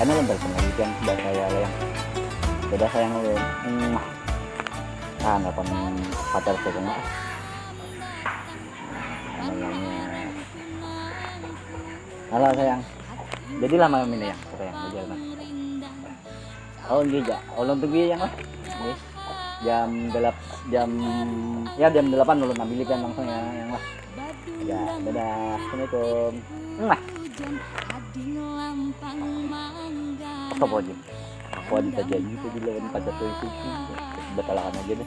Ano lang ba penelitian sudah saya yang beda sayang ulit. Ano pang pacar ko nga. Namanya. Halo sayang. Jadi lama ini ya, sayang jalan. Oh iya, ulun pergi yang lah. Jam 8 ulun ambilkan langsung ya yang lah. Ya, dadah. Assalamualaikum. Nah. Apa aja? Aku ada janji itu di lawan pacar tuh itu. Betalakan aja deh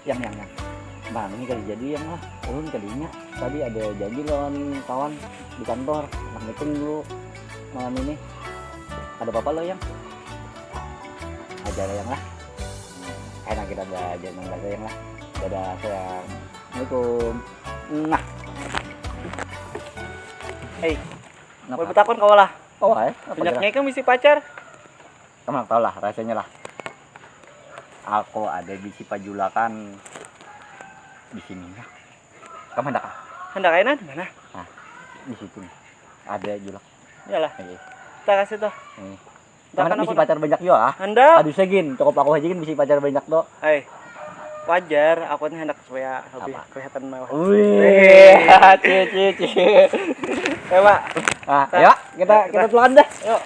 yang. Bang ini kali jadi yang lah. Ulun kalinya tadi ada janji lawan kawan di kantor. Nah, meeting dulu malam ini. Ada apa-apa lo yang? Ajar yang lah. Enak kita ada jangan baca yang lah. Dadah sayang. Assalamualaikum. Nah. Hei, mau betakon kau lah. Oh, Banyaknya kan misi pacar. Kamu tahu lah rasanya lah. Aku ada di Sipajulakan di sini ya. Kamu hendak? Hendak kainan mana? Nah, di situ nih. Ada julak. Iyalah. Kita kasih tuh. Kamu bisa pacar banyak juga ah? Hendak. Aduh segin, cukup aku aja kan bisa pacar banyak do. Wajar, aku nih hendak supaya lebih kelihatan mewah. Wih, cie. Pak. Ah, ayo kita telan dah. Yuk.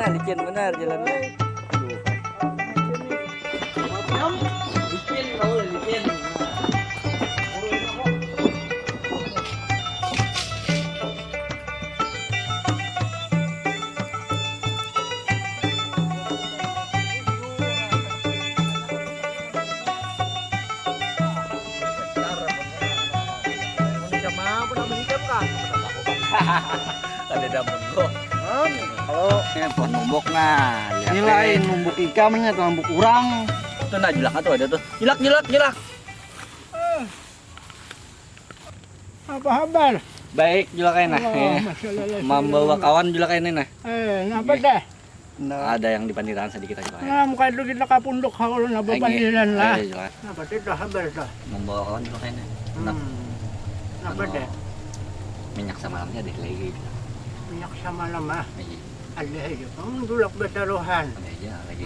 Licin benar jalannya. Licin tahu licin. Ada dapur kok. Kalau pohon numbuk nah, Nilai numbuk ikannya atau numbuk urang. Itu nak jelak atau ada tuh. Jelak. Apa kabar? Baik jelaknya nah. Membawa kawan jelaknya nah. Ngapa deh? Ada yang di pandiran sedikit aja. Nah, muka itu kita kapundok kalau napa pandiran lah. Jelak. Ngapa tidak kabar dah? Membawa kawan jelaknya. Enak. Ngapa deh? Minyak samalamnya deh lagi. Minyak samalam ah. Iya. Ada aja, kamu dulak betaruhan. Ada lagi.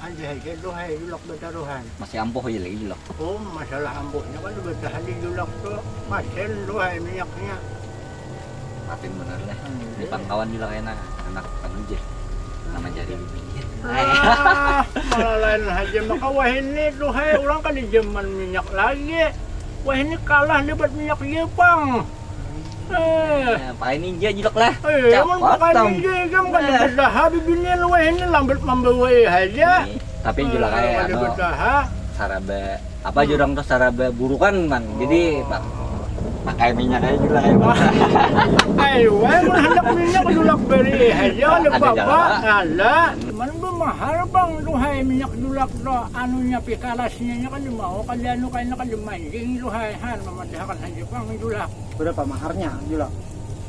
Ada aja duhai dulak betaruhan. Masih ampuh aja lagi jelak. Oh, masalah ampuhnya kan betahan di dulak tuh. Masin duhai minyaknya. Patin bener lah. Di pangkawan jelaknya anak panuje. Nama jari bibinya. Malah lain aja maka wah ini duhai orang kan di zaman minyak lagi. Wah ini kalah lebat minyak Jepang. Pakai ninja jelek lah. Emang pakai ninja kan dah habis bini lu ini lambat membawa aja. Tapi jelek kayak anu sarabe apa jurang tuh sarabe burukan man. Jadi pakai minyak aja jelek kayak. Ayo, hendak minyak dulak beri aja ada bapak. Alah, mana mahal bang duhai minyak dulak do anunya pikalasnya kan mau kan anu kain kan dimanjing duhai han memadahkan aja bang dulak. Berapa maharnya julak?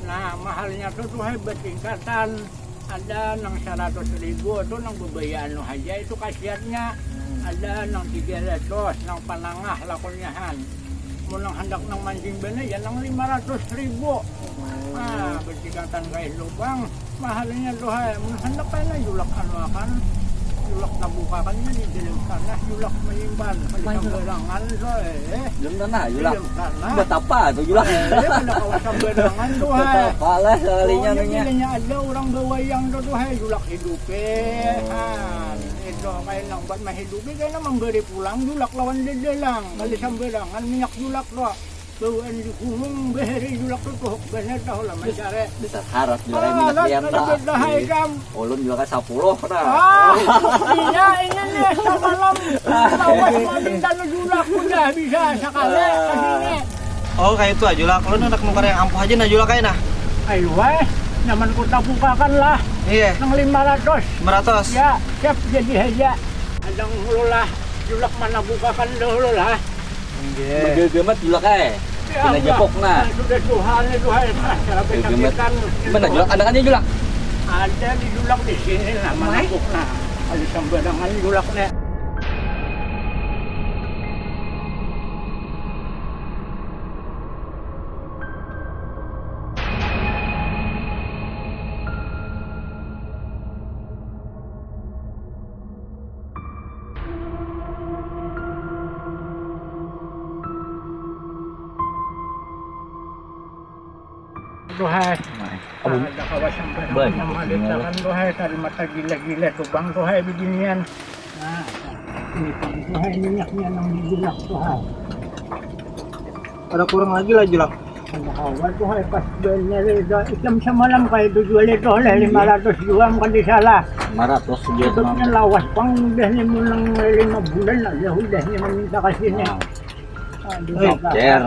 Nah mahalnya tuh duhai bertingkatan. Ada nang 100.000 tuh nang bebayaan lu aja itu kasihannya. Ada nang 300 nang panangah lakonyahan. Mau nang hendak nang mancing bener ya nang 500.000. Nah bertingkatan kayak lubang mahalnya duhai. Mau hendak kayaknya julak anu akan. Julak nabukakannya di dalam tanah julak menyimpan berangan belum tanah julak betapa tuh julak ada kawasan berangan tuh betapa lah sekalinya nya ada orang bewayang tuh julak hidupnya itu kayak nang buat menghidupi kayaknya memberi pulang julak lawan dedelang kali samberangan minyak julak tuh bawaan di gunung beri julak tuh bener tahu lah mencari besar harap julak minyak diam tak ulun julak 10 nah iya ini nih semalam lawas maling dan julak udah bisa sekali kesini. Oh kayak itu aja lah, kalau nak nukar yang ampuh aja nah julak kayak nah. Ayo nyaman ku bukakan lah. Iya. Nang 500. 500. Ya, siap jadi aja. Adang hulu lah, julak mana bukakan dulu lah. Gegemat julak Kena jepok nah. Sudah Tuhan cara pencakitan. Mana julak anak-anaknya julak? Ada di julak di sini lah mana bukna. Alisang barangan julak na. Duhay. Ada kawasan Baik. barangan mamalitakan duhay. Tari mata gila-gila tubang duhay beginian. Nah, ini pang duhay minyaknya ng gilak duhay. Ada kurang lagi lah julak. Ang nakawal duhay pas belnya reda. Ikam sa malam kayo dujual ito oleh 500 juam kali salah. 500 dia Hidupnya lawas pang dahnya mo ng 5 bulan na. Yahudah niya meminta kasi niya. Cer.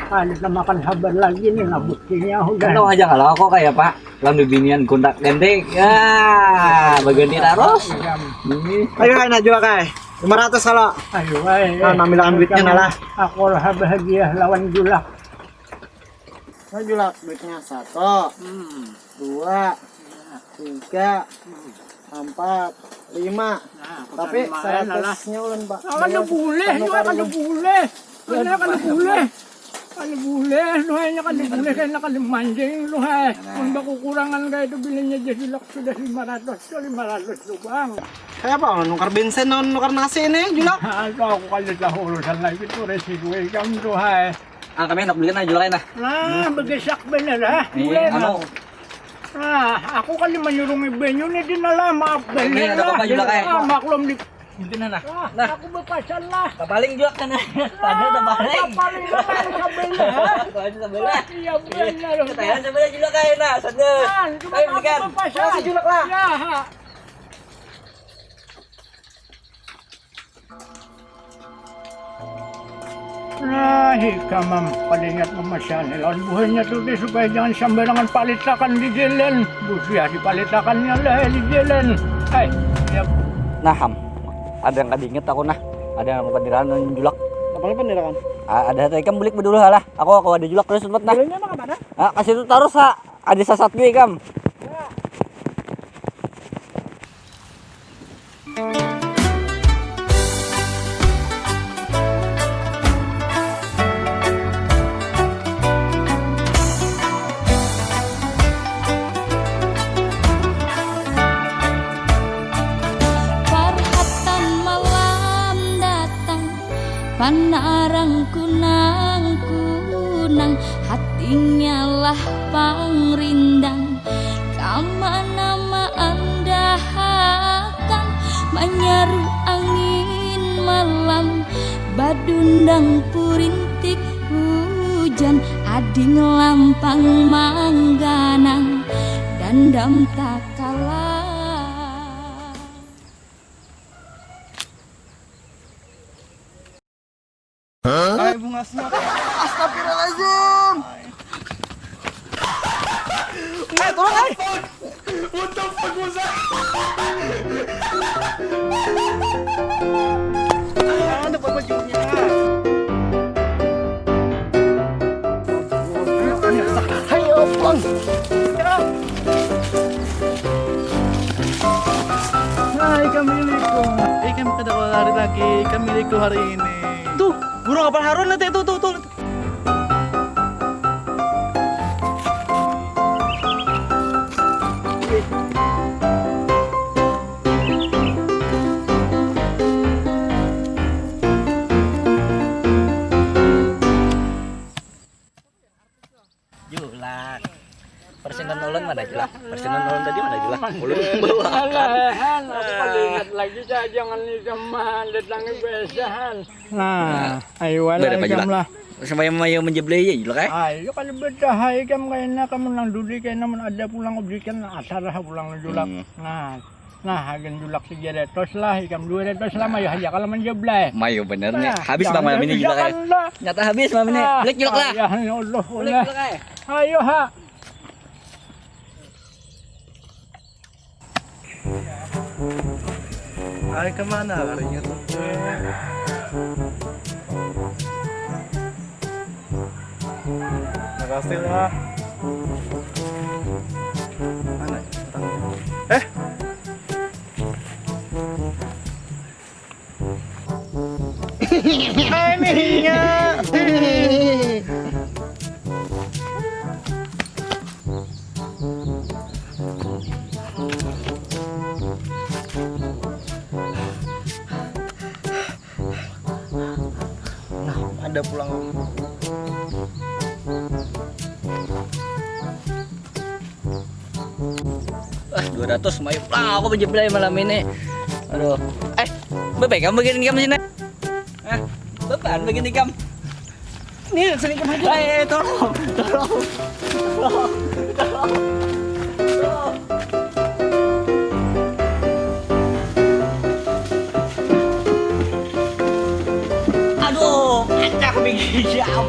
Halit na makan habar lagi nih nabukti niya Kan hudah. tahu aja kalau aku kayak Pak lam bibinian kundak gendeng. Ya, bagian terus. Ini Ayo kay na julak kay. 500 kalau. Ayo ay. Namilangan duitnya nalah. Ako lah bahagia lawan julak. Nah julak duitnya 1, 2, 3, 4, 5. Tapi 100-nya ulan Pak. Ano boleh, ano boleh. Ano boleh. Ano boleh, luhay niya boleh kaya nakalimanjing luhay. Kung bakukurangan kayo ito, bilhin niya dyan julak sudah 500. So 500 lubang. Kaya pa nukar bensin nukar nasi ini julak. Ano ako kalit sa hulusan na ito, residuwe kang luhay. kami hendak belikan aja julak na. Bagasak ba na lah? Boleh na. Ano? Ako kali manyurong ibenyo ni dinala maaf ba Ini ada apa julak kay? Maklum di. Hindi na na. Ako bapasal lah. Kapaling julak ka na. Tanya na baling. Kapaling naman sa bela. Tanya sa bala. Iya benar. Tanya sa bala julak kayo na. Sana. Ayo belikan. Masih julak lah. Ya. Kamam, palingat mamasyal nila. Buhay niya ito di supaya jangan sambarangan palitakan di jalan. Busya di palitakan niya lah di jalan. Ay, ya. Nah, Ham. Ada yang kadinget aku nah. Ada yang kepadiran julak. Apa penirakan? Ada tadi kan beli dulu lah. Aku ada julak terus sempat nah. Bilangnya mah kemana? Kasih itu taruh sa. Ada sasat gue kam. Farhatan malam datang, panarang kunang-kunang, hatinya lah pangrindang. Kamana anda akan menyeru angin malam, badundang purintik hujan, ading lampang mangganang, dandam tak kalah. Ay bunga semua. Astagfirullahaladzim. Tolong ay. Untuk pengusaha. Ada bajunya. Ayo pulang. Hai kamiliko. Kami kada hari lagi. Kami milikku hari ini. Tuh, burung kapal Harun nanti tuh. Julak. Persenan ulun mana julak? Persenan ulun tadi mana julak? Ulun bawa. Alahan, aku palingat lagi saja jangan sama datangi besahan. Nah, ayo Berapa wala julak? lah. Sampai mayo menjeblay ya julak eh. Ayo kalau berdahay kamu kayaknya kamu nang duli kayaknya namun ada pulang oblikan asarah pulang julak. Nah, hagen julak 300 lah, ikam 200 lah mayo aja kalau menjeblay. Mayo bener nih. Habis bang malam ini julak eh. Nyata habis malam ini. Balik julak lah. Ya Allah, Balik Allah. julak eh. Ayo ha. Ay kemana harinya tuh? Makasih lah. Mana? Ada pulang. 200 main lah aku menjeblay malam ini. Aduh. Bebek kamu bikin income sini. Beban bikin income. Nih, sini income aja. Tolong. Aduh, acak bikin jam.